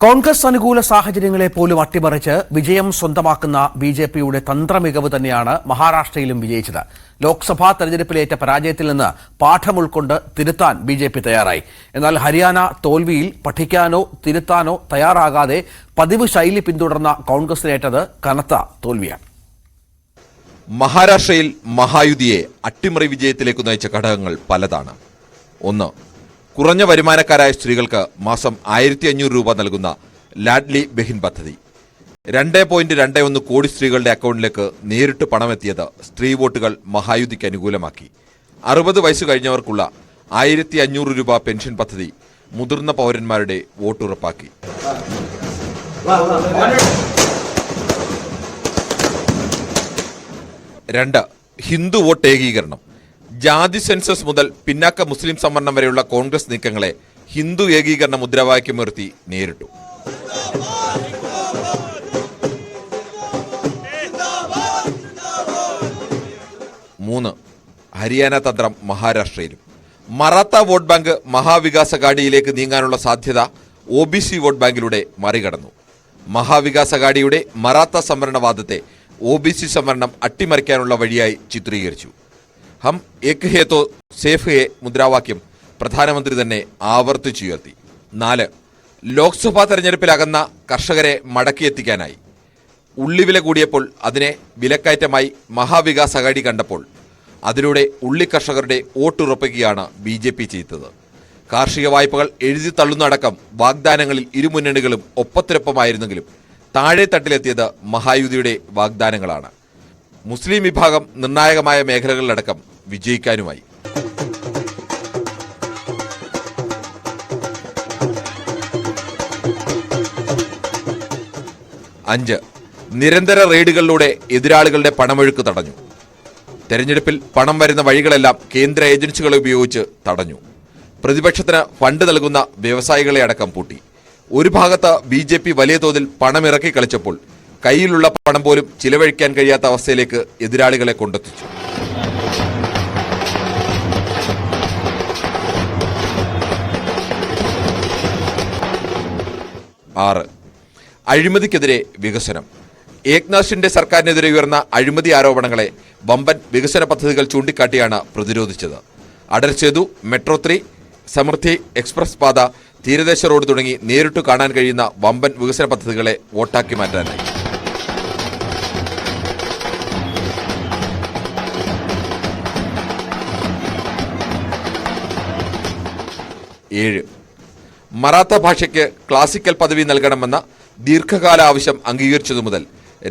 കോൺഗ്രസ് അനുകൂല സാഹചര്യങ്ങളെ പോലും അട്ടിമറിച്ച് വിജയം സ്വന്തമാക്കുന്ന ബിജെപിയുടെ തന്ത്രമികവ് തന്നെയാണ് മഹാരാഷ്ട്രയിലും വിജയിച്ചത്. ലോക്സഭാ തെരഞ്ഞെടുപ്പിലേറ്റ പരാജയത്തിൽ നിന്ന് പാഠം ഉൾക്കൊണ്ട് തിരുത്താൻ ബിജെപി തയ്യാറായി. എന്നാൽ ഹരിയാന തോൽവിയിൽ പഠിക്കാനോ തിരുത്താനോ തയ്യാറാകാതെ പതിവ് ശൈലി പിന്തുടർന്ന കോൺഗ്രസിനേറ്റത് കനത്ത തോൽവിയാണ്. മഹാരാഷ്ട്രയിൽ മഹായുതിയെ അട്ടിമറി വിജയത്തിലേക്ക് നയിച്ച ഘടകങ്ങൾ പലതാണ്. ഒന്ന്, കുറഞ്ഞ വരുമാനക്കാരായ സ്ത്രീകൾക്ക് മാസം 1500 രൂപ നൽകുന്ന ലാഡ്ലി ബെഹിൻ പദ്ധതി. 2.21 കോടി സ്ത്രീകളുടെ അക്കൗണ്ടിലേക്ക് നേരിട്ട് പണമെത്തിയത് സ്ത്രീ വോട്ടുകൾ മഹായുതിക്ക് അനുകൂലമാക്കി. 60 വയസ്സ് കഴിഞ്ഞവർക്കുള്ള 1500 രൂപ പെൻഷൻ പദ്ധതി മുതിർന്ന പൗരന്മാരുടെ വോട്ടുറപ്പാക്കി. 2, ഹിന്ദു വോട്ട് ഏകീകരണം. ജാതി സെൻസസ് മുതൽ പിന്നാക്ക മുസ്ലിം സംവരണം വരെയുള്ള കോൺഗ്രസ് നീക്കങ്ങളെ ഹിന്ദു ഏകീകരണ മുദ്രാവാക്യമുയർത്തി നേരിട്ടു. 3, ഹരിയാന തന്ത്രം മഹാരാഷ്ട്രയിലും. മറാത്ത വോട്ട് ബാങ്ക് മഹാവികാസ് അഘാഡിയിലേക്ക് നീങ്ങാനുള്ള സാധ്യത OBC വോട്ട് ബാങ്കിലൂടെ മറികടന്നു. മഹാവികാസ് അഘാഡിയുടെ മറാത്ത സംവരണവാദത്തെ OBC സംവരണം അട്ടിമറിക്കാനുള്ള വഴിയായി ചിത്രീകരിച്ചു. ഹം ഏക് ഹേ തോ സേഫ് ഹേ മുദ്രാവാക്യം പ്രധാനമന്ത്രി തന്നെ ആവർത്തിച്ചുയർത്തി. 4, ലോക്സഭാ തെരഞ്ഞെടുപ്പിലകന്ന കർഷകരെ മടക്കിയെത്തിക്കാനായി. ഉള്ളിവില കൂടിയപ്പോൾ അതിനെ വിലക്കയറ്റമായി മഹാവികാസ് അഘാഡി കണ്ടപ്പോൾ അതിലൂടെ ഉള്ളി കർഷകരുടെ വോട്ടുറപ്പിക്കുകയാണ് BJP ചെയ്തത്. കാർഷിക വായ്പകൾ എഴുതി തള്ളുന്നടക്കം വാഗ്ദാനങ്ങളിൽ ഇരുമുന്നണികളും ഒപ്പത്തിനൊപ്പമായിരുന്നെങ്കിലും താഴെ തട്ടിലെത്തിയത് മഹായുതിയുടെ വാഗ്ദാനങ്ങളാണ്. മുസ്ലിം വിഭാഗം നിർണായകമായ മേഖലകളിലടക്കം വിജയിക്കാനുമായി. 5, നിരന്തര റെയ്ഡുകളിലൂടെ എതിരാളികളുടെ പണമൊഴുക്ക് തടഞ്ഞു. തെരഞ്ഞെടുപ്പിൽ പണം വരുന്ന വഴികളെല്ലാം കേന്ദ്ര ഏജൻസികളെ ഉപയോഗിച്ച് തടഞ്ഞു. പ്രതിപക്ഷത്തിന് ഫണ്ട് നൽകുന്ന വ്യവസായികളെ അടക്കം പൂട്ടി. ഒരു ഭാഗത്ത് BJP വലിയ തോതിൽ പണമിറക്കി കളിച്ചപ്പോൾ കയ്യിലുള്ള പണം പോലും ചിലവഴിക്കാൻ കഴിയാത്ത അവസ്ഥയിലേക്ക് എതിരാളികളെ കൊണ്ടെത്തിച്ചു. 6, അഴിമതിക്കെതിരെ വികസനം. ഏക്നാഥ് ഷിൻഡെ സർക്കാരിനെതിരെ ഉയർന്ന അഴിമതി ആരോപണങ്ങളെ വമ്പൻ വികസന പദ്ധതികൾ ചൂണ്ടിക്കാട്ടിയാണ് പ്രതിരോധിച്ചത്. അടൽ സേതു, മെട്രോ 3, സമൃദ്ധി എക്സ്പ്രസ് പാത, തീരദേശ റോഡ് തുടങ്ങി നേരിട്ട് കാണാൻ കഴിയുന്ന വമ്പൻ വികസന പദ്ധതികളെ വോട്ടാക്കി മാറ്റാനായി. 7, മറാത്ത ഭാഷയ്ക്ക് ക്ലാസിക്കൽ പദവി നൽകണമെന്ന ദീർഘകാല ആവശ്യം അംഗീകരിച്ചതു മുതൽ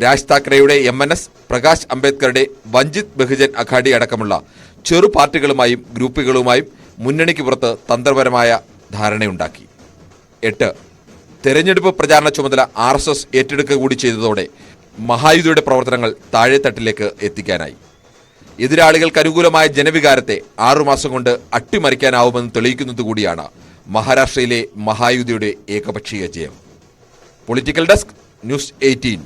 രാജ് താക്കറെയുടെ MNS, പ്രകാശ് അംബേദ്കറുടെ വഞ്ചിത് ബഹുജൻ അഘാഡി അടക്കമുള്ള ചെറു പാർട്ടികളുമായും ഗ്രൂപ്പുകളുമായും മുന്നണിക്ക് പുറത്ത് തന്ത്രപരമായ ധാരണയുണ്ടാക്കി. 8, തെരഞ്ഞെടുപ്പ് പ്രചാരണ ചുമതല RSS ഏറ്റെടുക്കുക കൂടി ചെയ്തതോടെ മഹായുതിയുടെ പ്രവർത്തനങ്ങൾ താഴെത്തട്ടിലേക്ക് എത്തിക്കാനായി. എതിരാളികൾക്ക് അനുകൂലമായ ജനവികാരത്തെ 6 മാസം കൊണ്ട് അട്ടിമറിക്കാനാവുമെന്ന് തെളിയിക്കുന്നതുകൂടിയാണ് മഹാരാഷ്ട്രയിലെ മഹായുതിയുടെ ഏകപക്ഷീയ ജയം. Political desk, news 18.